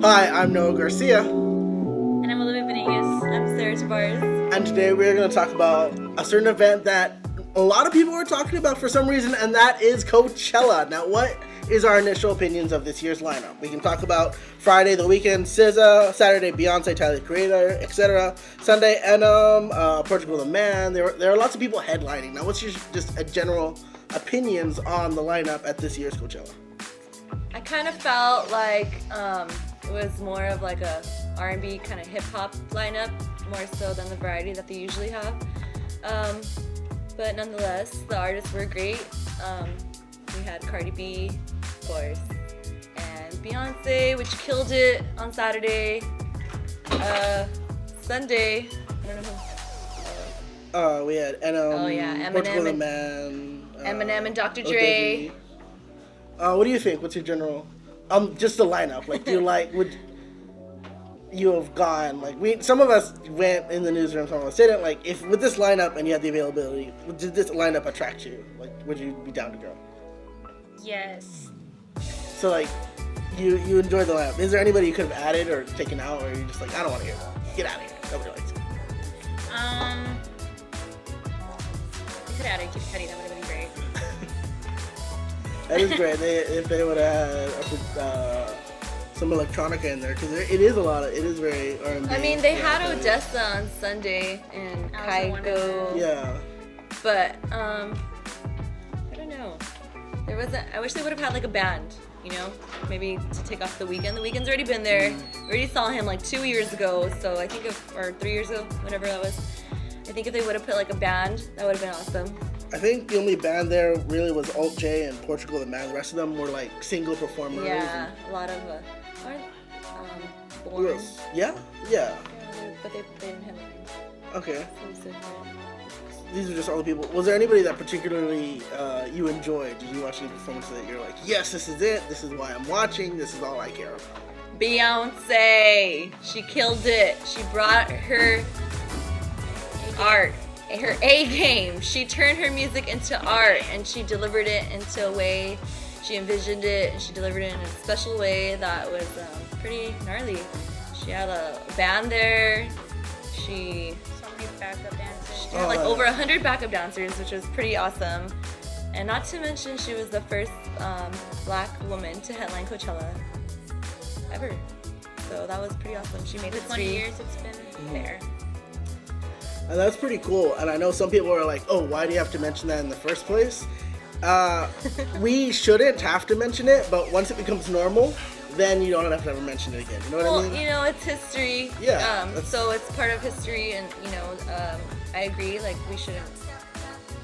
Hi, I'm Noah Garcia. And I'm Olivia Venegas. I'm Sarah Tavares. And today we're going to talk about a certain event that a lot of people are talking about for some reason, and that is Coachella. Now, what is our initial opinions of this year's lineup? We can talk about Friday, The Weeknd, SZA, Saturday, Beyonce, Tyler, the Creator, etc. Sunday, Enum, Portugal the Man. There are lots of people headlining. Now, what's your just a general opinions on the lineup at this year's Coachella? I kind of felt like it was more of like a R&B kind of hip-hop lineup, more so than the variety that they usually have. But nonetheless, the artists were great. We had Cardi B, of course, and Beyonce, which killed it on Saturday. Sunday, I don't know who. We had Enum, Oh yeah, Portugal the Eminem Man, and Dr. Dre. What do you think? What's your general? Just the lineup. Like, do you would you have gone? Like, some of us went in the newsroom, some of us didn't. Like, if with this lineup and you had the availability, did this lineup attract you? Like, would you be down to go? Yes. So, like, you enjoyed the lineup. Is there anybody you could have added or taken out, or you're just like, I don't want to hear that. Get out of here. Nobody likes it. We could add a Kid Cudi. That would have been great. That is great. If they would have had some electronica in there, because it is very R&B. I mean, they had Odessa on Sunday and Kygo. Yeah. But I don't know. I wish they would have had like a band, you know, maybe to take off The Weeknd. The Weeknd's already been there. We already saw him like 2 years ago, so I think or 3 years ago, whatever that was. I think if they would have put like a band, that would have been awesome. I think the only band there really was Alt J and Portugal the Man. The rest of them were like single performers. Yeah, a lot of Born. Yeah. But they didn't have anything. Okay. So it was different. These are just all the people. Was there anybody that particularly you enjoyed? Did you watch any performance that you're like, yes, this is it. This is why I'm watching. This is all I care about. Beyonce, she killed it. She brought her art, her A game. She turned her music into art, and she delivered it into a way. She envisioned it, and she delivered it in a special way that was pretty gnarly. She had a band there. She So many backup dancers. She had like over 100 backup dancers, which was pretty awesome. And not to mention, she was the first black woman to headline Coachella ever. So that was pretty awesome. She made For history. 20 years it's been there. And that's pretty cool. And I know some people are like, oh, why do you have to mention that in the first place? We shouldn't have to mention it, but once it becomes normal, then you don't have to ever mention it again. You know what I mean? You know, it's history. Yeah. So it's part of history, and you know, I agree. Like we shouldn't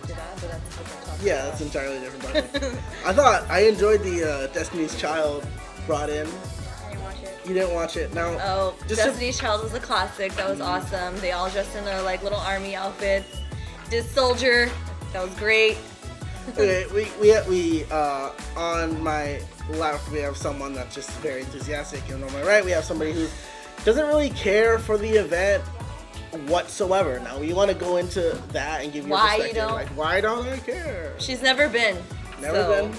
do that, but that's a different topic. Yeah, that's entirely different topic. I enjoyed the Destiny's Child brought in. I didn't watch it. You didn't watch it? Now, Oh, just Destiny's Child was a classic. That was awesome. They all dressed in their like little army outfits. Did Soldier. That was great. Okay, we on my left we have someone that's just very enthusiastic, and on my right we have somebody who doesn't really care for the event whatsoever. Now we want to go into that and give your Why you perspective. don't? Like, why don't I care? She's never been. Never so. been.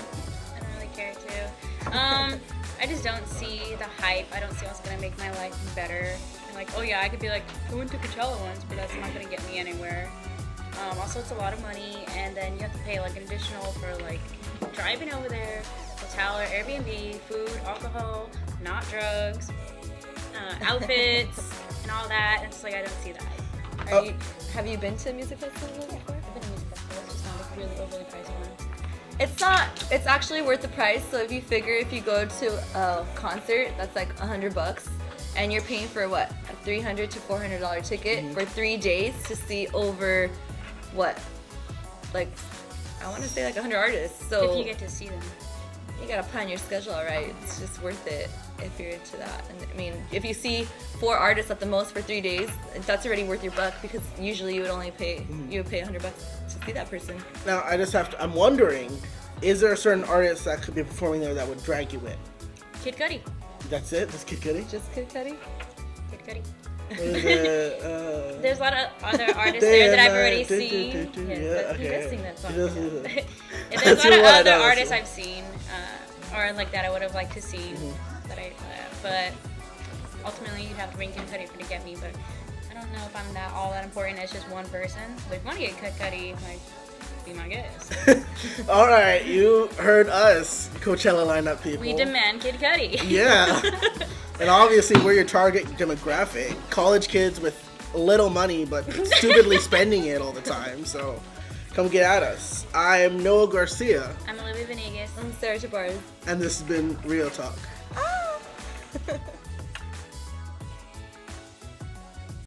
I don't really care to. I just don't see the hype. I don't see what's gonna make my life better. And like, oh yeah, I could be like, I went to Coachella once, but that's not gonna get me anywhere. Also, it's a lot of money, and then you have to pay like an additional for like driving over there, hotel or Airbnb, food, alcohol, not drugs, outfits, and all that. And it's like I don't see the hype. Have you been to a music festival before? I've been to music festivals, just not like really overly priced ones. It's actually worth the price. So if you figure if you go to a concert, that's like $100, and you're paying for what, a $300 to $400 ticket for 3 days to see over what, like I want to say like 100 artists. So If you get to see them. you gotta plan your schedule, all right? It's just worth it if you're into that. And I mean, if you see 4 artists at the most for 3 days, that's already worth your buck, because usually you would only pay $100 to see that person. Now I'm wondering, is there a certain artist that could be performing there that would drag you in? Kid Cudi. That's it? That's Kid Cudi? Just Kid Cudi? Kid Cudi. What is it? There's a lot of other artists there that I've already seen. Yeah, But he okay. does sing that song. He does yeah. do that. And there's That's a lot of what I other know, artists so. I've seen, or like that I would have liked to see. But ultimately you'd have to bring Kid Cudi to get me, but I don't know if I'm all that important as just one person. But if you want to get Kid Cudi, like, be my guest. All right, you heard us, Coachella lineup people. We demand Kid Cudi. Yeah. And obviously we're your target demographic. College kids with little money but stupidly spending it all the time. So come get at us. I'm Noah Garcia. I'm Olivia Venegas. I'm Sarah Jabars. And this has been Real Talk. Ah!